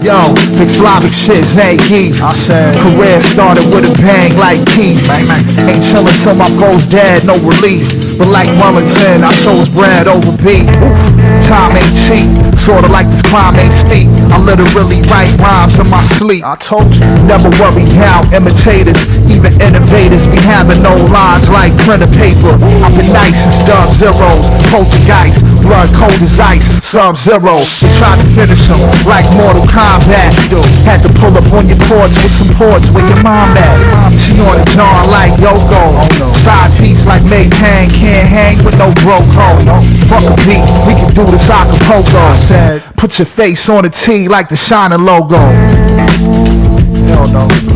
Yo, big Slavic shit, Zangief. I said, career started with a bang like Keith. Bang, bang. Ain't chillin' till my foes dead, no relief. But like Wellington, I chose bread over beef. Time ain't cheap, sorta like this climb ain't steep. I literally write rhymes in my sleep. I told you, never worry about imitators. Even innovators be having no lines like printer paper. I've been nice since Dub Zeros, poltergeist, blood cold as ice, Sub-Zero. They tried to finish him like Mortal Kombat. Had to pull up on your porch with some ports where your mom at. She on a John like Yoko. Side piece like May Pang, can't hang with no broke hoe. Fuck a beat, we can do this Acapulco. I said, put your face on a T like the Shining logo. Hell no.